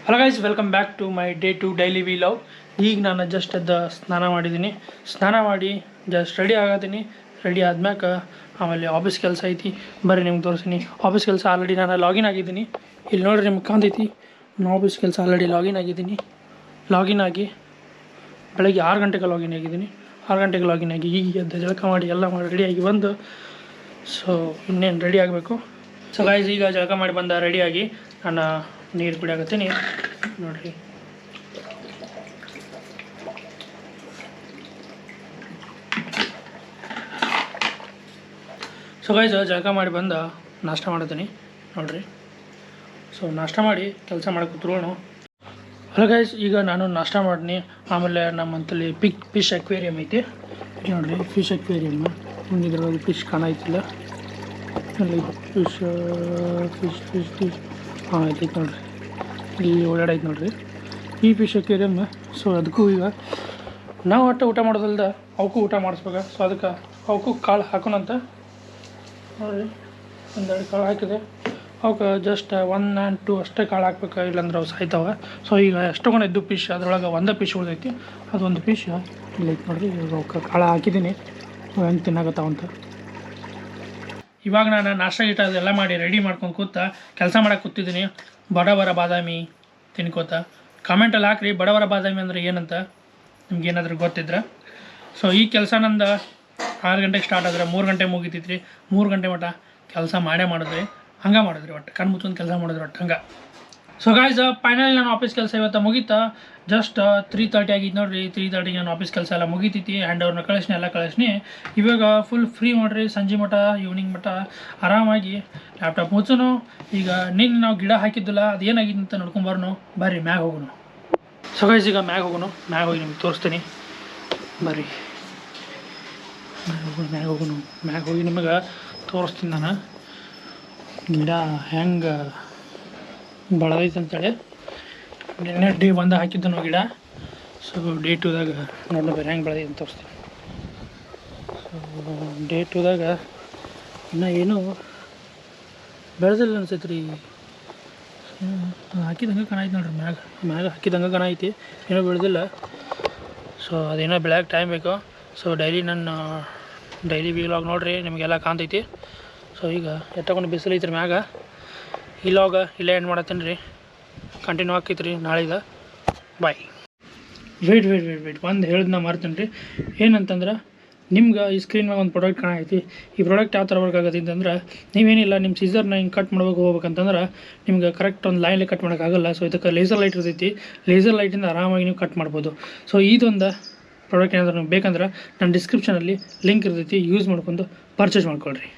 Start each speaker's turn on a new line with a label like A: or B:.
A: Hello guys, welcome back to my day to daily vlog. ಈಗ ನಾನು just ಸ್ನಾನ ಮಾಡಿದ್ದೀನಿ. ಸ್ನಾನ ಮಾಡಿ ಜಸ್ಟ್ ರೆಡಿ ಆಗತ್ತೀನಿ. ರೆಡಿ ಆದ್ಮ್ಯಾಕ ಆಮೇಲೆ ಆಫೀಸ್ ಕೆಲಸ ಐತಿ. ಬರ್ರಿ ನಿಮ್ಗೆ ತೋರಿಸ್ತೀನಿ. ಆಫೀಸ್ ಕೆಲಸ ಆಲ್ರೆಡಿ ನಾನು ಲಾಗಿನ್ ಆಗಿದ್ದೀನಿ. ಇಲ್ಲಿ ನೋಡಿರಿ ನಿಮ್ಗೆ ಕಾಣ್ತೈತಿ. ನಾನು ಆಫೀಸ್ ಕೆಲಸ ಆಲ್ರೆಡಿ ಲಾಗಿನ್ ಆಗಿದ್ದೀನಿ. ಲಾಗಿನ್ ಆಗಿ ಬೆಳಗ್ಗೆ 6 ಗಂಟೆಗೆ ಲಾಗಿನ್ ಆಗಿದ್ದೀನಿ. 6 ಗಂಟೆಗೆ ಲಾಗಿನ್ ಆಗಿ ಈಗ ಎದ್ದು ಜಳಕ ಮಾಡಿ ಎಲ್ಲ ಮಾಡಿ ರೆಡಿಯಾಗಿ ಬಂದು ಇನ್ನೇನು ರೆಡಿ ಆಗಬೇಕು. ಸೊ ಗೈಸ್, ಈಗ ಜಳಕ ಮಾಡಿ ಬಂದ ರೆಡಿಯಾಗಿ ನಾನು ನೀರು ಕುಡಿಯಾಕತ್ತೀನಿ ನೋಡಿರಿ. ಸೊ ಗೈಸ್, ಜಳಕ ಮಾಡಿ ಬಂದ ನಾಷ್ಟ ಮಾಡ್ತೀನಿ ನೋಡಿರಿ. ಸೊ ನಾಷ್ಟ ಮಾಡಿ ಕೆಲಸ ಮಾಡಕ್ಕೆ ಕೂತ್ಕೊಳ್ಳೋಣ. ಹಲೋ ಗೈಸ್, ಈಗ ನಾನು ನಾಷ್ಟ ಮಾಡ್ತೀನಿ. ಆಮೇಲೆ ನಮ್ಮಂತಲ್ಲಿ ಫಿಶ್ ಅಕ್ವೇರಿಯಮ್ ಐತಿ ನೋಡಿರಿ. ಫಿಶ್ ಅಕ್ವೇರಿಯಮ್ ಇದರೊಳಗೆ ಫಿಶ್ ಕಾಣೈತಿಲ್ಲ ಅಲ್ಲಿ. ಫಿಶ್ ಫಿಶ್ ಫಿಶ್ ಫಿಶ್ ಹಾಂ ಐತಿ ನೋಡಿರಿ. ಇಲ್ಲಿ ಓಡಾಡೈತೆ ನೋಡಿರಿ ಈ ಫಿಶ್ ಅಕ್ವೇರಿಯಮ್. ಸೊ ಅದಕ್ಕೂ ಈಗ ನಾವು ಒಟ್ಟು ಊಟ ಮಾಡೋದಲ್ದ ಅವಕ್ಕೂ ಊಟ ಮಾಡಿಸ್ಬೇಕು. ಸೊ ಅದಕ್ಕೆ ಅವಕ್ಕೂ ಕಾಳು ಹಾಕೋಣಂತ ನೋಡಿರಿ. ಒಂದೆರಡು ಕಾಳು ಹಾಕಿದೆ. ಅವಕ್ಕೆ ಜಸ್ಟ್ 1 and 2 ಅಷ್ಟೇ ಕಾಳು ಹಾಕ್ಬೇಕು, ಇಲ್ಲಾಂದ್ರೆ ಅವು ಸಾಯ್ತಾವೆ. ಸೊ ಈಗ ಎಷ್ಟೊಂದು ಫಿಶ್ ಅದರೊಳಗೆ ಒಂದೇ ಫಿಶ್ ಉಳಿದೈತಿ. ಅದೊಂದು ಫಿಶ್ ಇಲ್ಲೈತೆ ನೋಡಿರಿ. ಈಗ ಅವಕ್ಕೆ ಕಾಳು ಹಾಕಿದ್ದೀನಿ, ಹೆಂಗೆ ತಿನ್ನಾಗತ್ತಾವಂತ. ಇವಾಗ ನಾನು ನಾಷ್ಟ ಗೀಟ ಅದೆಲ್ಲ ಮಾಡಿ ರೆಡಿ ಮಾಡ್ಕೊಂಡು ಕೂತ ಕೆಲಸ ಮಾಡೋಕೆ ಕೂತಿದ್ದೀನಿ. ಬಡವರ ಬಾದಾಮಿ ತಿನ್ಕೋತ ಕಾಮೆಂಟಲ್ಲಿ ಹಾಕ್ರಿ. ಬಡವರ ಬಾದಾಮಿ ಅಂದರೆ ಏನಂತ ನಿಮ್ಗೆ ಏನಾದರೂ ಗೊತ್ತಿದ್ರೆ. ಸೊ ಈ ಕೆಲಸ ನಂದು 6 ಗಂಟೆಗೆ ಸ್ಟಾರ್ಟ್ ಆದ್ರೆ 3 ಗಂಟೆ ಮುಗಿತೈತ್ರಿ. 3 ಗಂಟೆ ಮಟ್ಟ ಕೆಲಸ ಮಾಡಿದ್ರಿ. ಹಂಗೆ ಮಾಡಿದ್ರಿ, ಒಟ್ಟು ಕಣ್ಣು ಮುಚ್ಚೊಂದು ಕೆಲಸ ಮಾಡಿದ್ರಿ ಒಟ್ಟು ಹಂಗೆ. ಸೊ ಗಾಯ್ಸ್, ಫೈನಲಿ ನಾನು ಆಫೀಸ್ ಕೆಲಸ ಇವತ್ತು ಮುಗೀತಾ. ಜಸ್ಟ್ 3:30 ಆಗಿತ್ತು ನೋಡಿರಿ. 3:30ಗೆ ನಾನು ಆಫೀಸ್ ಕೆಲಸ ಎಲ್ಲ ಮುಗೀತೈತಿ. ಹ್ಯಾಂಡ್ ಓವರ್ನ ಕಳಿಸ್ನಿ, ಎಲ್ಲ ಕಳಿಸ್ನಿ. ಇವಾಗ ಫುಲ್ ಫ್ರೀ ಮಾಡಿರಿ. ಸಂಜೆ ಮಟ್ಟ ಈವ್ನಿಂಗ್ ಮಟ್ಟ ಆರಾಮಾಗಿ ಲ್ಯಾಪ್ಟಾಪ್ ಮುಚ್ಚೋನು. ಈಗ ನಿನ್ನೆ ನಾವು ಗಿಡ ಹಾಕಿದ್ದಿಲ್ಲ, ಅದು ಏನಾಗಿತ್ತು ಅಂತ ನೋಡ್ಕೊಂಬರೋನು. ಬರ್ರಿ ಮ್ಯಾಗ ಹೋಗೋಣ. ಸೊ ಗೈಸ್, ಈಗ ಮ್ಯಾಗ ಹೋಗೋಣ. ಮ್ಯಾಗ ಹೋಗಿ ನಿಮ್ಗೆ ತೋರಿಸ್ತೀನಿ ಬರ್ರಿ. ಮ್ಯಾಗ ಹೋಗೋಣ. ಮ್ಯಾಗ ಹೋಗಿ ನಿಮಗೆ ತೋರಿಸ್ತೀನಿ ನಾನು ಗಿಡ ಹೆಂಗೆ ಬೆಳೆದೈತೆ ಅಂತೇಳಿ. ನಿನ್ನೆ ಡೇ 1 ಹಾಕಿದ್ದು ನಾವು ಗಿಡ. ಸೊ ಡೇ 2ದಾಗ ನೋಡೋಣ ಬೇರೆ ಹೆಂಗೆ ಬೆಳೆದೈತೆ ಅಂತ ತೋರಿಸ್ತೀನಿ. ಸೊ ಡೇ 2ದಾಗ ಇನ್ನೂ ಏನೂ ಬೆಳೆದಿಲ್ಲ ಅನ್ಸೈತೆ ರೀ. ಹಾಕಿದಂಗೆ ಕಾಣೈತೆ ನೋಡ್ರಿ. ಮ್ಯಾಗ ಹಾಕಿದಂಗೆ ಕಾಣೈತಿ, ಏನೂ ಬೆಳೆದಿಲ್ಲ. ಸೊ ಅದೇನೋ ಬೆಳೆಯೋಕೆ ಟೈಮ್ ಬೇಕು. ಸೊ ಡೈಲಿ ವಿಲಾಗ್ ನೋಡಿರಿ, ನಿಮಗೆಲ್ಲ ಕಾಣ್ತೈತಿ. ಸೊ ಈಗ ಎತ್ತಕೊಂಡು ಬಿಸಿಲೈತ್ರಿ ಮ್ಯಾಗ. ಇಲ್ಲಾಗ ಇಲ್ಲೇ ಎಂಡ್ ಮಾಡತ್ತೀನಿ ರೀ. ಕಂಟಿನ್ಯೂ ಆಕೈತಿ ರೀ ನಾಳೆದ. ಬಾಯ್. ವೇಟ್ ಒಂದು ಹೇಳಿದ್ನ ಮರ್ತೀನಿ ರೀ. ಏನಂತಂದ್ರೆ ನಿಮ್ಗೆ ಈ ಸ್ಕ್ರೀನ್ ಮ್ಯಾಗ ಒಂದು ಪ್ರಾಡಕ್ಟ್ ಕಾಣೈತಿ. ಈ ಪ್ರಾಡಕ್ಟ್ ಯಾವ ಥರ ವರ್ಕ್ ಆಗತ್ತೆ ಅಂತಂದ್ರೆ, ನೀವೇನಿಲ್ಲ ನಿಮ್ಮ ಸೀಸರ್ನ ಹಿಂಗೆ ಕಟ್ ಮಾಡ್ಬೇಕು ಹೋಗ್ಬೇಕಂತಂದ್ರೆ ನಿಮ್ಗೆ ಕರೆಕ್ಟ್ ಒಂದು ಲೈನಲ್ಲಿ ಕಟ್ ಮಾಡೋಕ್ಕಾಗಲ್ಲ. ಸೊ ಇದಕ್ಕೆ ಲೇಸರ್ ಲೈಟ್ ಇರ್ತೈತಿ. ಲೇಸರ್ ಲೈಟಿಂದ ಆರಾಮಾಗಿ ನೀವು ಕಟ್ ಮಾಡ್ಬೋದು. ಸೊ ಇದೊಂದು ಪ್ರಾಡಕ್ಟ್ ಏನಾದರೂ ನಿಮ್ಗೆ ಬೇಕಂದ್ರೆ ನನ್ನ ಡಿಸ್ಕ್ರಿಪ್ಷನಲ್ಲಿ ಲಿಂಕ್ ಇರ್ತೈತಿ. ಯೂಸ್ ಮಾಡ್ಕೊಂಡು ಪರ್ಚೇಸ್ ಮಾಡ್ಕೊಳ್ರಿ.